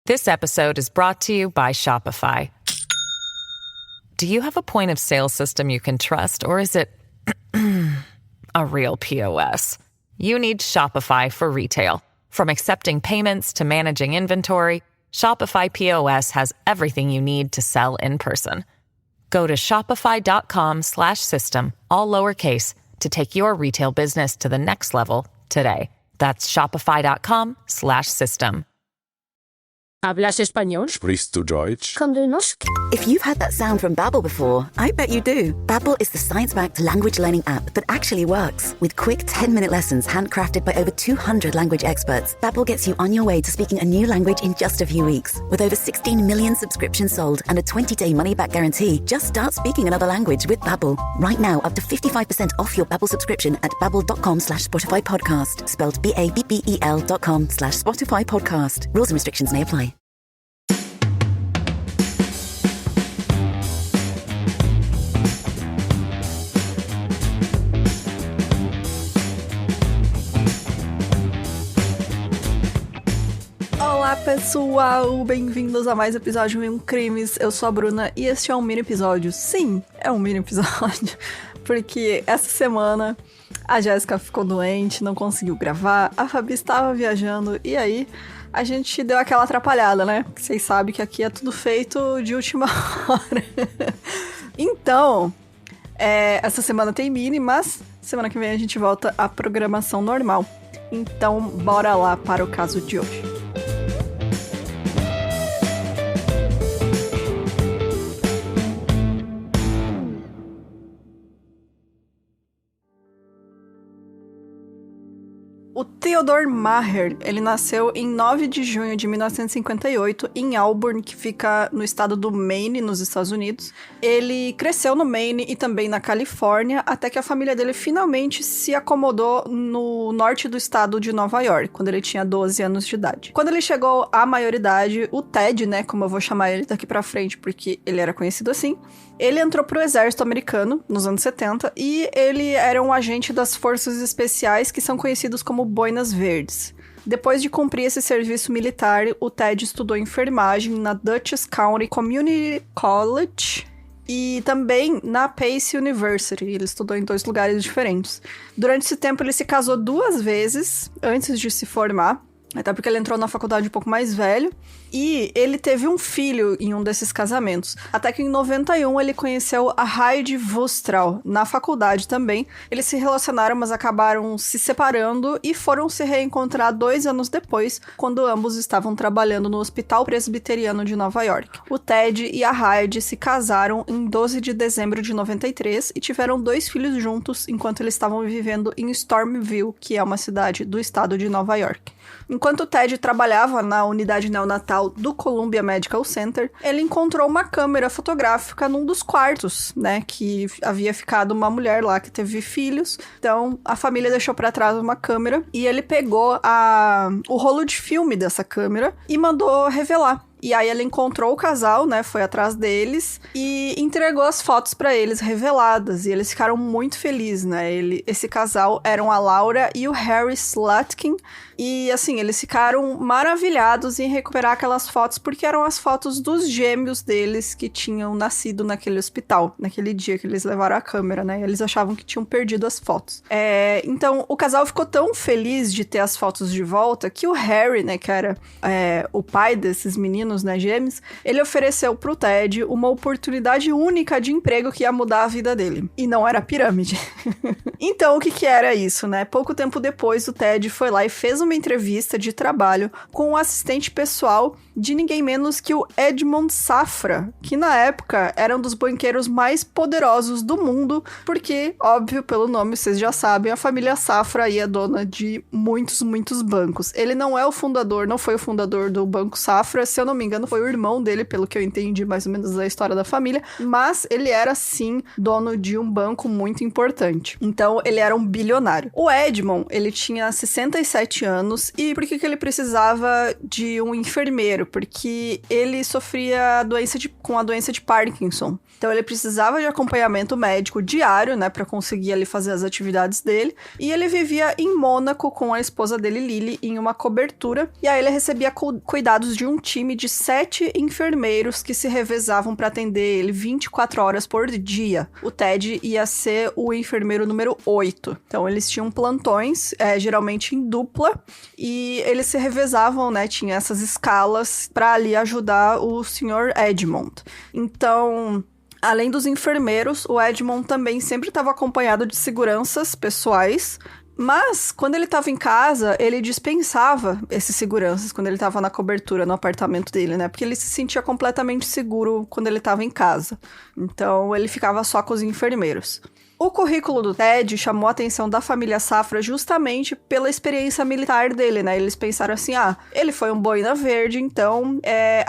This episode is brought to you by Shopify. Do you have a point of sale system you can trust, or is it a real POS? You need Shopify for retail. From accepting payments to managing inventory, Shopify POS has everything you need to sell in person. Go to shopify.com/system, all lowercase, to take your retail business to the next level today. That's shopify.com/system. ¿Hablas español? Sprichst du Deutsch? Kan du norsk? If you've had that sound from Babbel before, I bet you do. Babbel is the science-backed language learning app that actually works. With quick 10-minute lessons handcrafted by over 200 language experts, Babbel gets you on your way to speaking a new language in just a few weeks. With over 16 million subscriptions sold and a 20-day money-back guarantee, just start speaking another language with Babbel. Right now, up to 55% off your Babbel subscription at babbel.com/Spotify podcast. Spelled BABBEL.com/Spotify podcast. Rules and restrictions may apply. Olá pessoal, bem-vindos a mais episódio de Crimes. Eu sou a Bruna e este é um mini episódio. Sim, é um mini episódio, porque essa semana a Jéssica ficou doente, não conseguiu gravar, a Fabi estava viajando e aí a gente deu aquela atrapalhada, né? Vocês sabem que aqui é tudo feito de última hora. Então, essa semana tem mini, mas semana que vem a gente volta à programação normal. Então, bora lá para o caso de hoje. O Theodore Maher, ele nasceu em 9 de junho de 1958 em Auburn, que fica no estado do Maine, nos Estados Unidos. Ele cresceu no Maine e também na Califórnia, até que a família dele finalmente se acomodou no norte do estado de Nova York, quando ele tinha 12 anos de idade. Quando ele chegou à maioridade, o Ted, né, como eu vou chamar ele daqui pra frente, porque ele era conhecido assim, ele entrou pro exército americano nos anos 70 e ele era um agente das forças especiais que são conhecidos como Boinas Verdes. Depois de cumprir esse serviço militar, o Ted estudou enfermagem na Dutchess County Community College e também na Pace University. Ele estudou em 2 lugares diferentes. Durante esse tempo, ele se casou 2 vezes antes de se formar, até porque ele entrou na faculdade um pouco mais velho. E ele teve um filho em um desses casamentos. Até que em 91 ele conheceu a Heidi Wustral na faculdade também. Eles se relacionaram, mas acabaram se separando e foram se reencontrar 2 anos depois, quando ambos estavam trabalhando no Hospital Presbiteriano de Nova York. O Ted e a Heidi se casaram em 12 de dezembro de 93 e tiveram 2 filhos juntos enquanto eles estavam vivendo em Stormville, que é uma cidade do estado de Nova York. Enquanto o Ted trabalhava na unidade neonatal do Columbia Medical Center, ele encontrou uma câmera fotográfica num dos quartos, né, que havia ficado uma mulher lá que teve filhos. Então, a família deixou pra trás uma câmera e ele pegou o rolo de filme dessa câmera e mandou revelar. E aí ele encontrou o casal, né, foi atrás deles e entregou as fotos pra eles reveladas, e eles ficaram muito felizes, né, esse casal eram a Laura e o Harry Slutkin, e assim, eles ficaram maravilhados em recuperar aquelas fotos, porque eram as fotos dos gêmeos deles que tinham nascido naquele hospital, naquele dia que eles levaram a câmera, né, e eles achavam que tinham perdido as fotos. Então, o casal ficou tão feliz de ter as fotos de volta, que o Harry, né, que era o pai desses meninos, né, gêmeos, ele ofereceu pro Ted uma oportunidade única de emprego que ia mudar a vida dele. E não era pirâmide. Então, o que era isso, né? Pouco tempo depois, o Ted foi lá e fez uma entrevista de trabalho com o assistente pessoal de ninguém menos que o Edmond Safra, que na época era um dos banqueiros mais poderosos do mundo, porque, óbvio, pelo nome vocês já sabem, a família Safra aí é dona de muitos bancos. Ele não é o fundador, não foi o fundador do Banco Safra, se eu não me me engano, foi o irmão dele, pelo que eu entendi mais ou menos da história da família, mas ele era, sim, dono de um banco muito importante. Então, ele era um bilionário. O Edmond, ele tinha 67 anos, e por que ele precisava de um enfermeiro? Porque ele sofria com a doença de Parkinson. Então, ele precisava de acompanhamento médico diário, né, para conseguir ali fazer as atividades dele, e ele vivia em Mônaco com a esposa dele, Lily, em uma cobertura, e aí ele recebia cuidados de um time de 7 enfermeiros que se revezavam para atender ele 24 horas por dia. O Ted ia ser o enfermeiro número 8. Então, eles tinham plantões, geralmente em dupla, e eles se revezavam, né, tinha essas escalas para ali ajudar o Sr. Edmond. Então, além dos enfermeiros, o Edmond também sempre estava acompanhado de seguranças pessoais, mas quando ele estava em casa, ele dispensava esses seguranças quando ele estava na cobertura, no apartamento dele, né? Porque ele se sentia completamente seguro quando ele estava em casa. Então, ele ficava só com os enfermeiros. O currículo do Ted chamou a atenção da família Safra justamente pela experiência militar dele, né? Eles pensaram assim, ele foi um boina verde, então,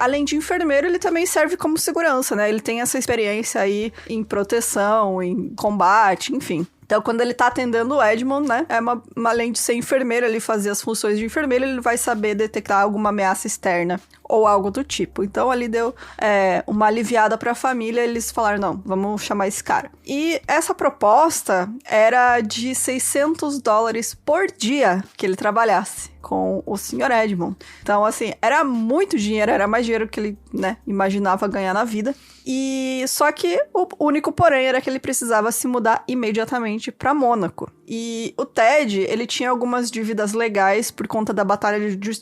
além de enfermeiro, ele também serve como segurança, né? Ele tem essa experiência aí em proteção, em combate, enfim. Então, quando ele tá atendendo o Edmond, né, além de ser enfermeiro, ele fazer as funções de enfermeiro, ele vai saber detectar alguma ameaça externa ou algo do tipo. Então, ali deu uma aliviada pra família, eles falaram, não, vamos chamar esse cara. E essa proposta era de $600 por dia que ele trabalhasse com o Sr. Edmond. Então, assim, era muito dinheiro, era mais dinheiro que ele, né, imaginava ganhar na vida. E só que o único porém era que ele precisava se mudar imediatamente para Mônaco. E o Ted, ele tinha algumas dívidas legais por conta da batalha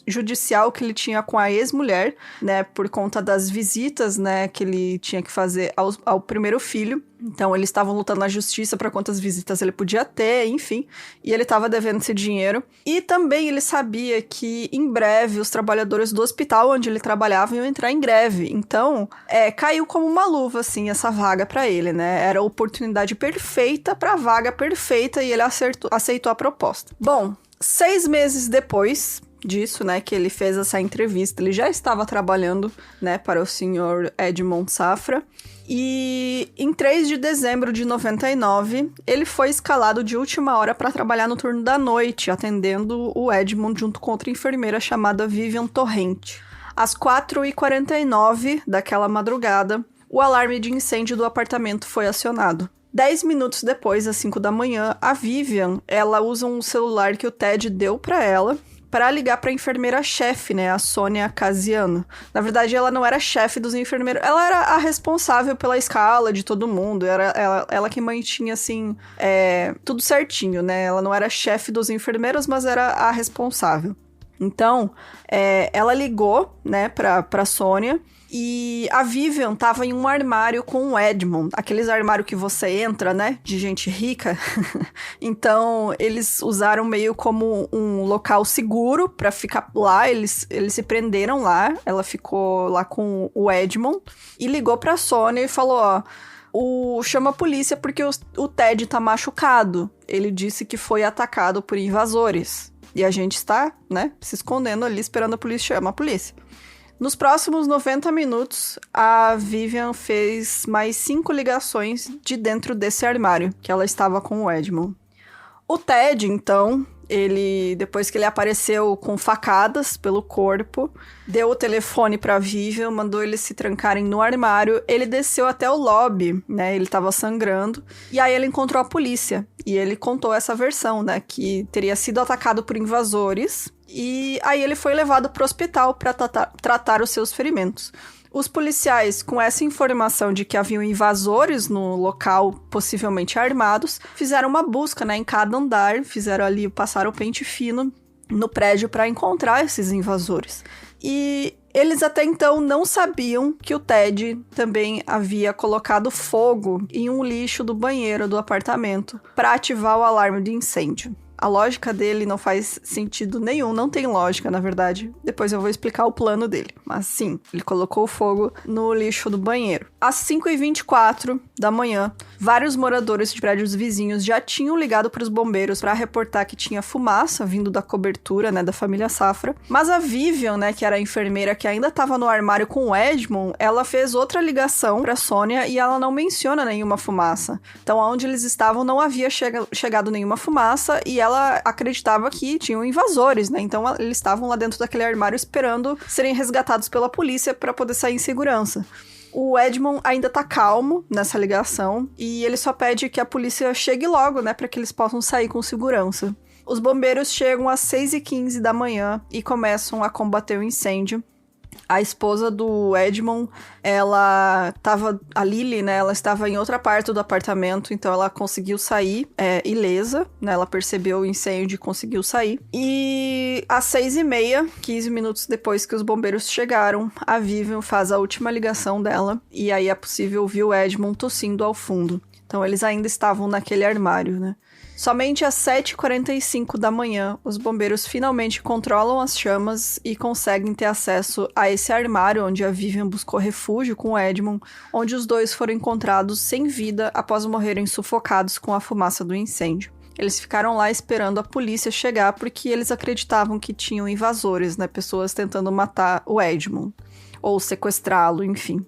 judicial que ele tinha com a ex-mulher, né, por conta das visitas, né, que ele tinha que fazer ao primeiro filho. Então, eles estavam lutando na justiça para quantas visitas ele podia ter, enfim. E ele estava devendo esse dinheiro. E também ele sabia que, em breve, os trabalhadores do hospital onde ele trabalhava iam entrar em greve. Então, caiu como uma luva, assim, essa vaga para ele, né? Era a oportunidade perfeita para a vaga perfeita e ele aceitou a proposta. Bom, 6 meses depois disso, né, que ele fez essa entrevista, ele já estava trabalhando, né, para o Sr. Edmond Safra. E em 3 de dezembro de 99, ele foi escalado de última hora para trabalhar no turno da noite, atendendo o Edmond junto com outra enfermeira chamada Vivian Torrente. Às 4h49 daquela madrugada, o alarme de incêndio do apartamento foi acionado. 10 minutos depois, às 5 da manhã, a Vivian, ela usa um celular que o Ted deu para ela, para ligar para a enfermeira-chefe, né, a Sônia Casiano. Na verdade, ela não era chefe dos enfermeiros, ela era a responsável pela escala de todo mundo, era ela que mantinha, assim, tudo certinho, né, ela não era chefe dos enfermeiros, mas era a responsável. Então, ela ligou, né, pra Sônia, e a Vivian tava em um armário com o Edmond, aqueles armários que você entra, né, de gente rica. Então, eles usaram meio como um local seguro pra ficar lá, eles se prenderam lá, ela ficou lá com o Edmond, e ligou pra Sônia e falou, chama a polícia porque o Ted tá machucado. Ele disse que foi atacado por invasores. E a gente está, né, se escondendo ali, esperando a polícia chamar a polícia. Nos próximos 90 minutos, a Vivian fez mais 5 ligações de dentro desse armário, que ela estava com o Edmond. O Ted, então, depois que ele apareceu com facadas pelo corpo, deu o telefone pra Vivian, mandou eles se trancarem no armário, ele desceu até o lobby, né, ele tava sangrando, e aí ele encontrou a polícia, e ele contou essa versão, né, que teria sido atacado por invasores, e aí ele foi levado pro hospital para tratar os seus ferimentos. Os policiais, com essa informação de que haviam invasores no local, possivelmente armados, fizeram uma busca, né, em cada andar, passaram o pente fino no prédio para encontrar esses invasores. E eles até então não sabiam que o Ted também havia colocado fogo em um lixo do banheiro do apartamento para ativar o alarme de incêndio. A lógica dele não faz sentido nenhum, não tem lógica, na verdade. Depois eu vou explicar o plano dele. Mas sim, ele colocou o fogo no lixo do banheiro. Às 5h24 da manhã, vários moradores de prédios vizinhos já tinham ligado para os bombeiros para reportar que tinha fumaça vindo da cobertura, né, da família Safra. Mas a Vivian, né, que era a enfermeira que ainda estava no armário com o Edmond, ela fez outra ligação para Sônia e ela não menciona nenhuma fumaça. Então, onde eles estavam não havia chegado nenhuma fumaça e ela acreditava que tinham invasores, né? Então, eles estavam lá dentro daquele armário esperando serem resgatados pela polícia para poder sair em segurança. O Edmond ainda tá calmo nessa ligação e ele só pede que a polícia chegue logo, né, para que eles possam sair com segurança. Os bombeiros chegam às 6h15 da manhã e começam a combater o incêndio. A esposa do Edmond, a Lily, né, ela estava em outra parte do apartamento, então ela conseguiu sair ilesa, né, ela percebeu o incêndio e conseguiu sair. E às 6h30, 15 minutos depois que os bombeiros chegaram, a Vivian faz a última ligação dela, e aí é possível ouvir o Edmond tossindo ao fundo. Então eles ainda estavam naquele armário, né. Somente às 7h45 da manhã, os bombeiros finalmente controlam as chamas e conseguem ter acesso a esse armário onde a Vivian buscou refúgio com o Edmond, onde os dois foram encontrados sem vida após morrerem sufocados com a fumaça do incêndio. Eles ficaram lá esperando a polícia chegar porque eles acreditavam que tinham invasores, né? Pessoas tentando matar o Edmond ou sequestrá-lo, enfim.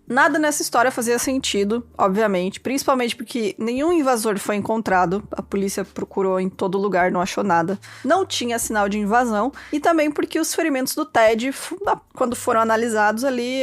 Nada nessa história fazia sentido, obviamente, principalmente porque nenhum invasor foi encontrado, a polícia procurou em todo lugar, não achou nada, não tinha sinal de invasão, e também porque os ferimentos do Ted, quando foram analisados ali,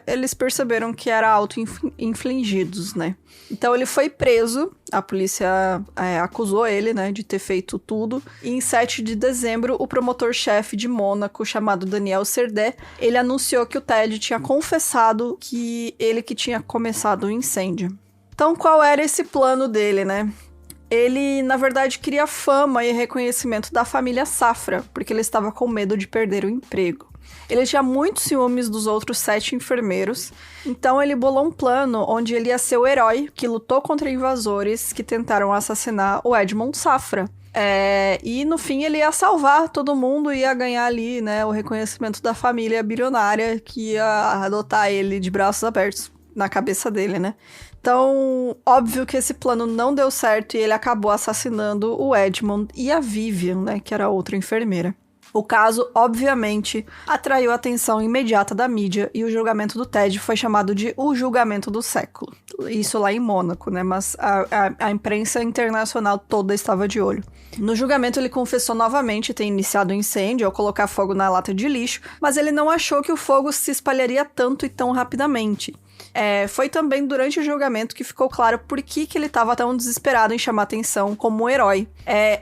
eles perceberam que eram auto-infligidos, né? Então ele foi preso, a polícia acusou ele, né, de ter feito tudo, e em 7 de dezembro, o promotor-chefe de Mônaco, chamado Daniel Serdé, ele anunciou que o Ted tinha confessado que ele que tinha começado o incêndio. Então qual era esse plano dele, né? Ele, na verdade, queria fama e reconhecimento da família Safra, porque ele estava com medo de perder o emprego. Ele tinha muitos ciúmes dos outros 7 enfermeiros, então ele bolou um plano onde ele ia ser o herói que lutou contra invasores que tentaram assassinar o Edmond Safra. E no fim ele ia salvar todo mundo e ia ganhar ali, né, o reconhecimento da família bilionária que ia adotar ele de braços abertos na cabeça dele, né? Então, óbvio que esse plano não deu certo e ele acabou assassinando o Edmond e a Vivian, né, que era outra enfermeira. O caso, obviamente, atraiu a atenção imediata da mídia e o julgamento do Ted foi chamado de o julgamento do século. Isso lá em Mônaco, né? Mas a imprensa internacional toda estava de olho. No julgamento, ele confessou novamente ter iniciado o incêndio ao colocar fogo na lata de lixo, mas ele não achou que o fogo se espalharia tanto e tão rapidamente. Foi também durante o julgamento que ficou claro por que ele estava tão desesperado em chamar atenção como um herói.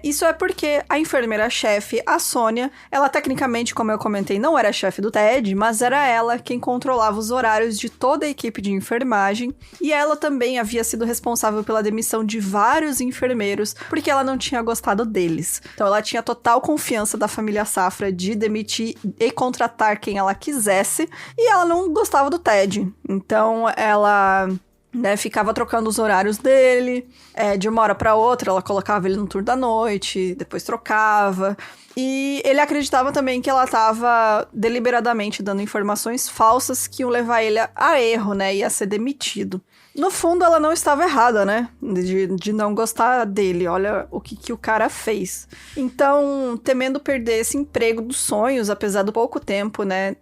Isso é porque a enfermeira-chefe, a Sônia, ela tecnicamente, como eu comentei, não era chefe do Ted, mas era ela quem controlava os horários de toda a equipe de enfermagem, e ela também havia sido responsável pela demissão de vários enfermeiros, porque ela não tinha gostado deles. Então ela tinha total confiança da família Safra de demitir e contratar quem ela quisesse, e ela não gostava do Ted. Então ela, né, ficava trocando os horários dele, de uma hora para outra ela colocava ele no turno da noite, depois trocava. E ele acreditava também que ela estava deliberadamente dando informações falsas que iam levar ele a erro, né, ia ser demitido. No fundo, ela não estava errada, né? De não gostar dele. Olha o que o cara fez. Então, temendo perder esse emprego dos sonhos, apesar do pouco tempo, né,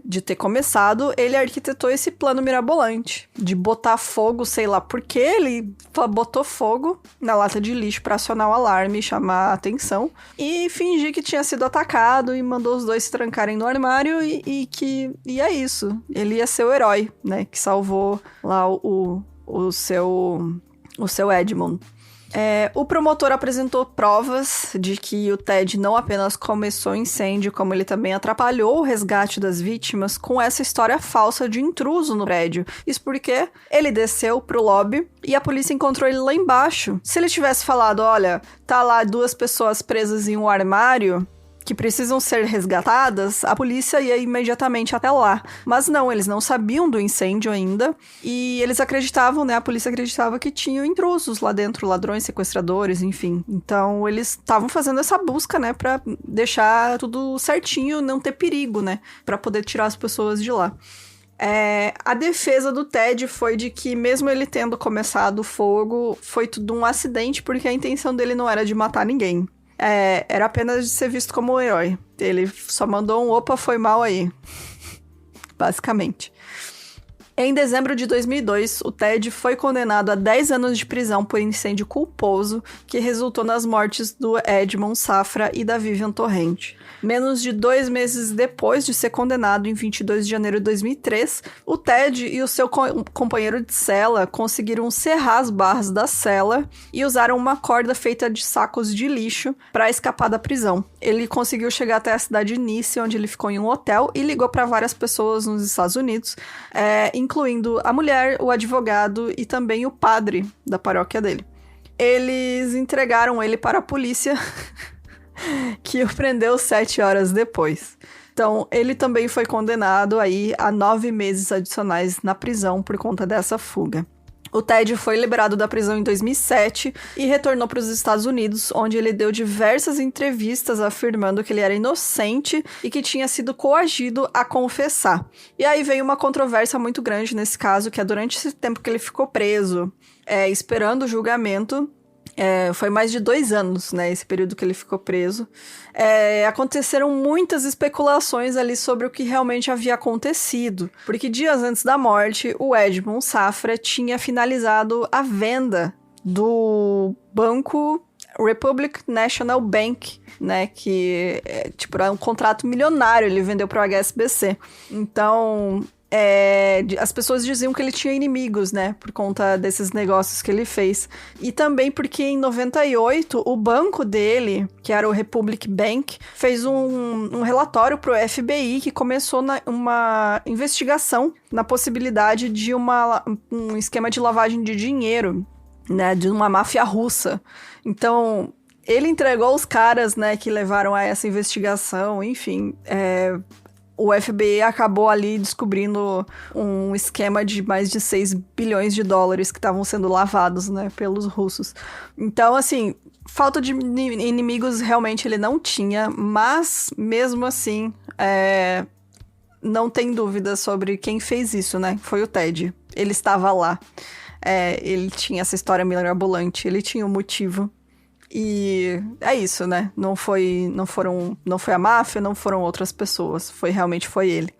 de ter começado, ele arquitetou esse plano mirabolante de botar fogo, sei lá por que ele botou fogo na lata de lixo para acionar o alarme e chamar a atenção, e fingir que tinha sido atacado e mandou os dois se trancarem no armário e é isso. Ele ia ser o herói, né, que salvou lá o seu Edmond. O promotor apresentou provas de que o Ted não apenas começou o incêndio, como ele também atrapalhou o resgate das vítimas com essa história falsa de intruso no prédio. Isso porque ele desceu pro lobby e a polícia encontrou ele lá embaixo. Se ele tivesse falado, olha, tá lá 2 pessoas presas em um armário, que precisam ser resgatadas, a polícia ia imediatamente até lá. Mas não, eles não sabiam do incêndio ainda. E eles acreditavam, né? A polícia acreditava que tinham intrusos lá dentro, ladrões, sequestradores, enfim. Então, eles estavam fazendo essa busca, né? Pra deixar tudo certinho, não ter perigo, né? Pra poder tirar as pessoas de lá. A defesa do Ted foi de que, mesmo ele tendo começado o fogo, foi tudo um acidente, porque a intenção dele não era de matar ninguém. Era apenas de ser visto como um herói. Ele só mandou um opa, foi mal aí. Basicamente. Em dezembro de 2002, o Ted foi condenado a 10 anos de prisão por incêndio culposo, que resultou nas mortes do Edmond Safra e da Vivian Torrent. Menos de 2 meses depois de ser condenado, em 22 de janeiro de 2003, o Ted e o seu companheiro de cela conseguiram serrar as barras da cela e usaram uma corda feita de sacos de lixo para escapar da prisão. Ele conseguiu chegar até a cidade de Nice, onde ele ficou em um hotel e ligou para várias pessoas nos Estados Unidos, incluindo a mulher, o advogado e também o padre da paróquia dele. Eles entregaram ele para a polícia, que o prendeu 7 horas depois. Então, ele também foi condenado aí a 9 meses adicionais na prisão por conta dessa fuga. O Ted foi liberado da prisão em 2007 e retornou para os Estados Unidos, onde ele deu diversas entrevistas afirmando que ele era inocente e que tinha sido coagido a confessar. E aí veio uma controvérsia muito grande nesse caso, que é durante esse tempo que ele ficou preso, esperando o julgamento. Foi mais de 2 anos, né, esse período que ele ficou preso. Aconteceram muitas especulações ali sobre o que realmente havia acontecido, porque dias antes da morte, o Edmond Safra tinha finalizado a venda do banco Republic National Bank, né, que era um contrato milionário, ele vendeu para o HSBC. Então, as pessoas diziam que ele tinha inimigos, né, por conta desses negócios que ele fez. E também porque em 98, o banco dele, que era o Republic Bank, fez um relatório pro FBI que começou uma investigação na possibilidade de um esquema de lavagem de dinheiro, né, de uma máfia russa. Então, ele entregou os caras, né, que levaram a essa investigação, enfim, o FBI acabou ali descobrindo um esquema de mais de 6 bilhões de dólares que estavam sendo lavados, né, pelos russos. Então, assim, falta de inimigos realmente ele não tinha, mas mesmo assim, não tem dúvida sobre quem fez isso, né? Foi o Ted. Ele estava lá. Ele tinha essa história mirabolante, ele tinha um motivo. E é isso, né? Não foi a máfia, não foram outras pessoas. Realmente foi ele.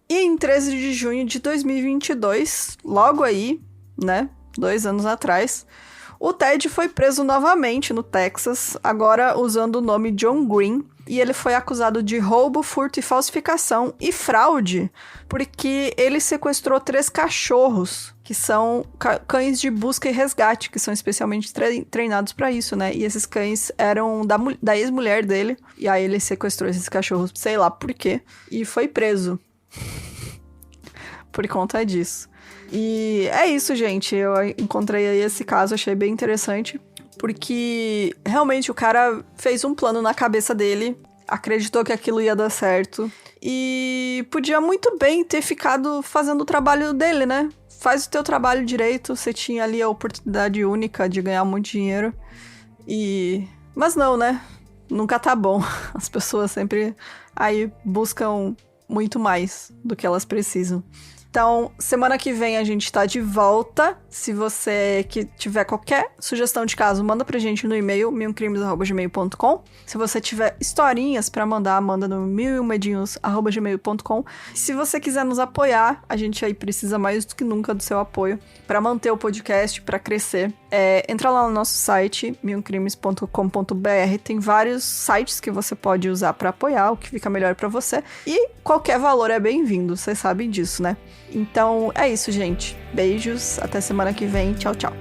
E em 13 de junho de 2022, logo aí, né? 2 anos atrás, o Ted foi preso novamente no Texas, agora usando o nome John Green. E ele foi acusado de roubo, furto e falsificação e fraude, porque ele sequestrou 3 cachorros, que são cães de busca e resgate, que são especialmente treinados para isso, né? E esses cães eram da ex-mulher dele, e aí ele sequestrou esses cachorros, sei lá por quê, e foi preso por conta disso. E é isso, gente. Eu encontrei aí esse caso, achei bem interessante. Porque realmente o cara fez um plano na cabeça dele, acreditou que aquilo ia dar certo. E podia muito bem ter ficado fazendo o trabalho dele, né? Faz o teu trabalho direito, você tinha ali a oportunidade única de ganhar muito dinheiro. Mas não, né? Nunca tá bom. As pessoas sempre aí buscam muito mais do que elas precisam. Então, semana que vem a gente tá de volta. Se você que tiver qualquer sugestão de caso, manda pra gente no e-mail, milcrimes@gmail.com. Se você tiver historinhas pra mandar, manda no milmedinhos@gmail.com. Se você quiser nos apoiar, a gente aí precisa mais do que nunca do seu apoio pra manter o podcast, pra crescer. Entra lá no nosso site, milcrimes.com.br. Tem vários sites que você pode usar pra apoiar, o que fica melhor pra você. E qualquer valor é bem-vindo, vocês sabem disso, né? Então, é isso, gente. Beijos, até semana que vem. Tchau, tchau.